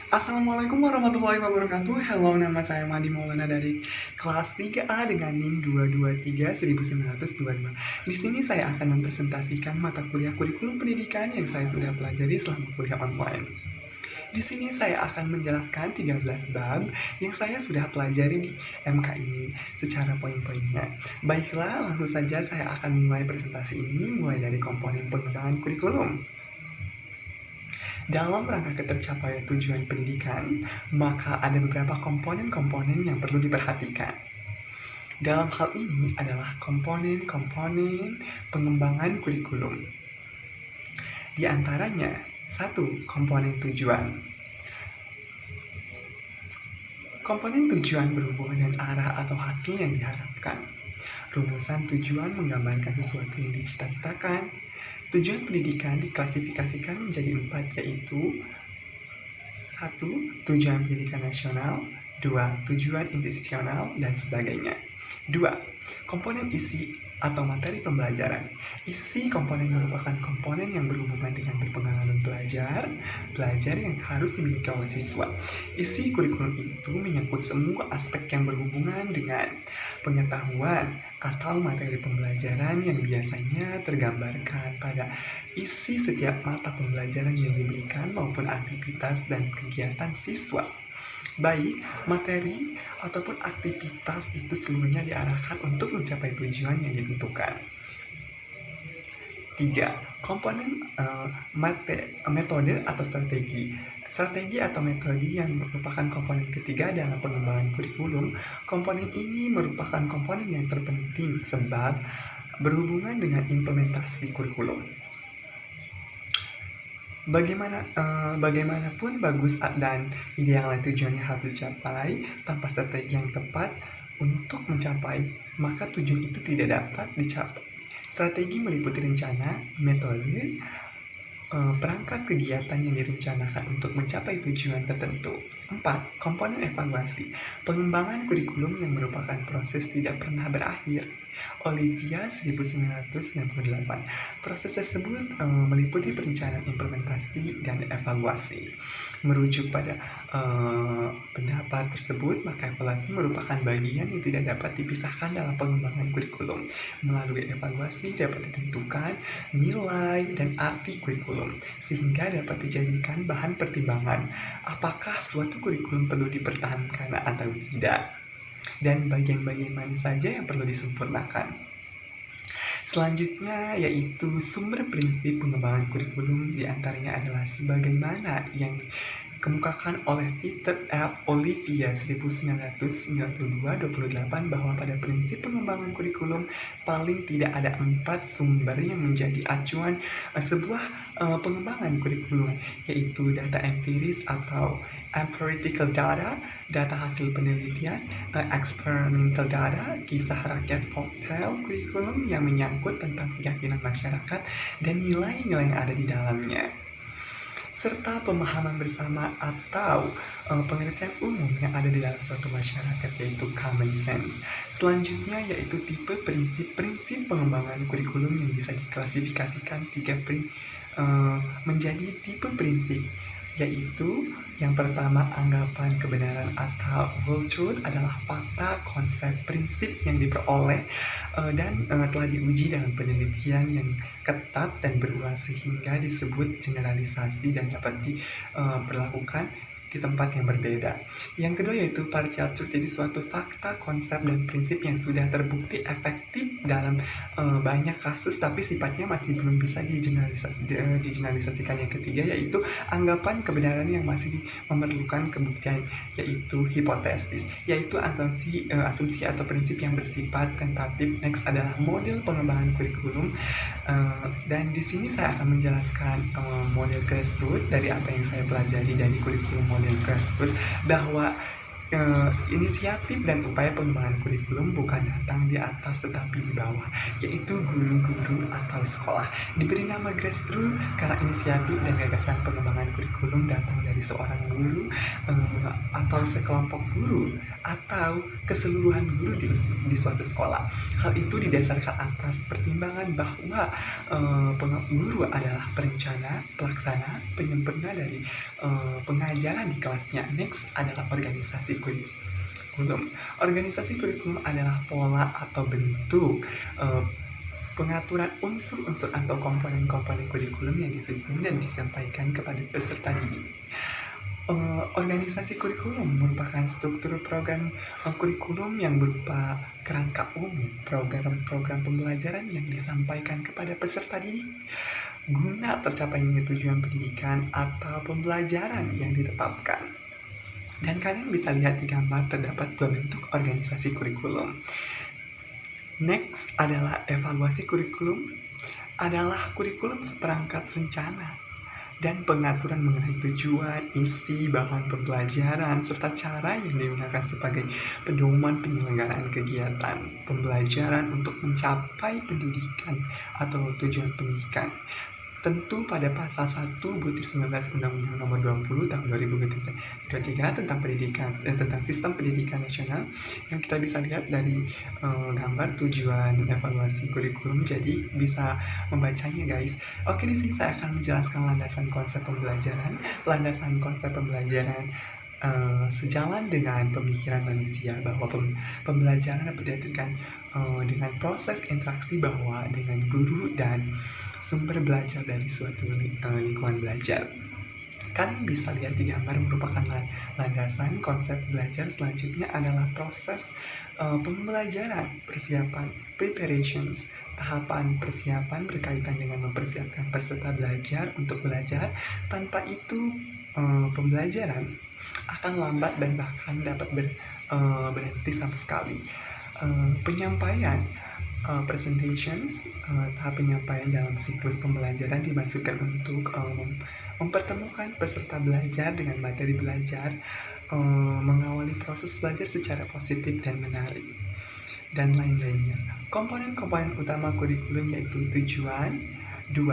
Assalamualaikum warahmatullahi wabarakatuh. Halo, nama saya Madi Maulana dari kelas 3A dengan NIM 223-1922. Di sini saya akan mempresentasikan mata kuliah kurikulum pendidikan yang saya sudah pelajari selama kuliah online. Di sini saya akan menjelaskan 13 bab yang saya sudah pelajari di MK ini secara poin-poinnya. Baiklah, langsung saja saya akan memulai presentasi ini mulai dari komponen pengembangan kurikulum. Dalam rangka ketercapaian tujuan pendidikan, maka ada beberapa komponen-komponen yang perlu diperhatikan. Dalam hal ini adalah komponen-komponen pengembangan kurikulum. Di antaranya, 1. Komponen tujuan. Komponen tujuan berhubungan dengan arah atau hasil yang diharapkan. Rumusan tujuan menggambarkan sesuatu yang dicita-citakan. Tujuan pendidikan diklasifikasikan menjadi 4, yaitu 1. Tujuan pendidikan nasional, 2. Tujuan institusional, dan sebagainya. 2. Komponen isi atau materi pembelajaran. Isi komponen merupakan komponen yang berhubungan dengan berpengalaman belajar yang harus dimiliki oleh siswa. Isi kurikulum itu menyangkut semua aspek yang berhubungan dengan pengetahuan atau materi pembelajaran yang biasanya tergambarkan pada isi setiap mata pembelajaran yang diberikan maupun aktivitas dan kegiatan siswa. Baik materi ataupun aktivitas itu seluruhnya diarahkan untuk mencapai tujuan yang ditentukan. 3. Komponen metode atau strategi. Strategi atau metode yang merupakan komponen ketiga dalam pengembangan kurikulum. Komponen ini merupakan komponen yang terpenting sebab berhubungan dengan implementasi kurikulum. Bagaimanapun bagus dan idealnya tujuannya harus dicapai, tanpa strategi yang tepat untuk mencapai, maka tujuan itu tidak dapat dicapai. Strategi meliputi rencana, metode, perangkat kegiatan yang direncanakan untuk mencapai tujuan tertentu. 4. Komponen evaluasi. Pengembangan kurikulum yang merupakan proses tidak pernah berakhir. Olivia 1998. Proses tersebut meliputi perencanaan, implementasi, dan evaluasi. Merujuk pada pendapat tersebut, maka evaluasi merupakan bagian yang tidak dapat dipisahkan dalam pengembangan kurikulum. Melalui evaluasi dapat ditentukan nilai dan arti kurikulum, sehingga dapat dijadikan bahan pertimbangan apakah suatu kurikulum perlu dipertahankan atau tidak, dan bagian-bagian mana saja yang perlu disempurnakan. Selanjutnya yaitu sumber prinsip pengembangan kurikulum, diantaranya adalah sebagaimana yang dikemukakan oleh Peter F. Olivia 1992-28 bahwa pada prinsip pengembangan kurikulum paling tidak ada 4 sumber yang menjadi acuan sebuah pengembangan kurikulum, yaitu data empiris atau empirical data, data hasil penelitian, experimental data, kisah rakyat folktale, kurikulum yang menyangkut tentang keyakinan masyarakat dan nilai-nilai yang ada di dalamnya, serta pemahaman bersama atau pengertian umum yang ada di dalam suatu masyarakat, yaitu common sense. Selanjutnya yaitu tipe prinsip pengembangan kurikulum yang bisa diklasifikasikan menjadi tipe prinsip, yaitu yang pertama, anggapan kebenaran atau whole truth adalah fakta, konsep, prinsip yang diperoleh dan telah diuji dalam penelitian yang ketat dan berulang sehingga disebut generalisasi dan dapat diperlakukan di tempat yang berbeda. Yang kedua yaitu partial truth, jadi suatu fakta, konsep, dan prinsip yang sudah terbukti efektif dalam banyak kasus tapi sifatnya masih belum bisa digeneralisasikan. Yang ketiga yaitu anggapan kebenaran yang masih memerlukan kebuktian, yaitu hipotesis, yaitu asumsi atau prinsip yang bersifat tentatif. Next adalah model pengembangan kurikulum, dan di sini saya akan menjelaskan model grassroots dari apa yang saya pelajari dari kurikulum model grassroots, bahwa Inisiatif dan upaya pengembangan kurikulum bukan datang di atas tetapi di bawah, yaitu guru-guru atau sekolah. Diberi nama grassroots karena inisiatif dan gagasan pengembangan kurikulum datang dari seorang guru atau sekelompok guru atau keseluruhan guru di suatu sekolah. Hal itu didasarkan atas pertimbangan bahwa guru adalah perencana, pelaksana, penyempurna dari pengajaran di kelasnya. Next adalah organisasi kurikulum. Organisasi kurikulum adalah pola atau bentuk pengaturan unsur-unsur atau komponen-komponen kurikulum yang disusun dan disampaikan kepada peserta didik. Organisasi kurikulum merupakan struktur program kurikulum yang berupa kerangka umum program-program pembelajaran yang disampaikan kepada peserta didik guna tercapainya tujuan pendidikan atau pembelajaran yang ditetapkan. Dan kalian bisa lihat di gambar terdapat dua bentuk organisasi kurikulum. Next adalah evaluasi kurikulum, adalah kurikulum seperangkat rencana dan pengaturan mengenai tujuan, isi, bahan pembelajaran, serta cara yang digunakan sebagai pedoman penyelenggaraan kegiatan pembelajaran untuk mencapai pendidikan atau tujuan pendidikan. Tentu pada pasal 1 butir 19 Undang-Undang Nomor 20 Tahun 2023 tentang pendidikan tentang sistem pendidikan nasional yang kita bisa lihat dari gambar tujuan evaluasi kurikulum, jadi bisa membacanya guys. Oke, di sini saya akan menjelaskan landasan konsep pembelajaran. Landasan konsep pembelajaran sejalan dengan pemikiran manusia bahwa pembelajaran berdasarkan dengan proses interaksi bahwa dengan guru dan sumber belajar dari suatu lingkungan belajar. Kalian bisa lihat di gambar merupakan landasan konsep belajar. Selanjutnya adalah proses pembelajaran, persiapan, preparations, tahapan persiapan berkaitan dengan mempersiapkan peserta belajar untuk belajar. Tanpa itu pembelajaran akan lambat dan bahkan dapat berhenti sama sekali. Penyampaian presentations, tahap penyampaian dalam siklus pembelajaran dimaksudkan untuk mempertemukan peserta belajar dengan materi belajar, mengawali proses belajar secara positif dan menarik, dan lain-lainnya. Komponen-komponen utama kurikulum yaitu tujuan, 2.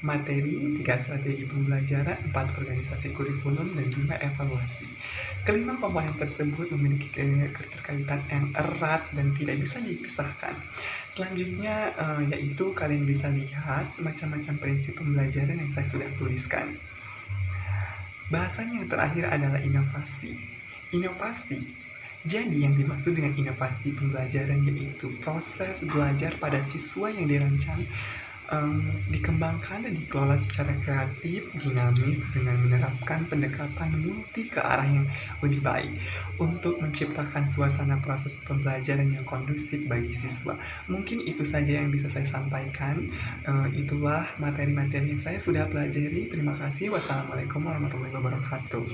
Materi, 3. Strategi pembelajaran, 4. Organisasi kurikulum, dan 5. Evaluasi. Kelima komponen tersebut memiliki keterkaitan yang erat dan tidak bisa dipisahkan. Selanjutnya yaitu kalian bisa lihat macam-macam prinsip pembelajaran yang saya sudah tuliskan. Bahasan yang terakhir adalah inovasi. Inovasi. Jadi yang dimaksud dengan inovasi pembelajaran yaitu proses belajar pada siswa yang dirancang, dikembangkan dan dikelola secara kreatif, dinamis dengan menerapkan pendekatan multi ke arah yang lebih baik untuk menciptakan suasana proses pembelajaran yang kondusif bagi siswa. Mungkin itu saja yang bisa saya sampaikan. Itulah materi-materi yang saya sudah pelajari. Terima kasih. Wassalamualaikum warahmatullahi wabarakatuh.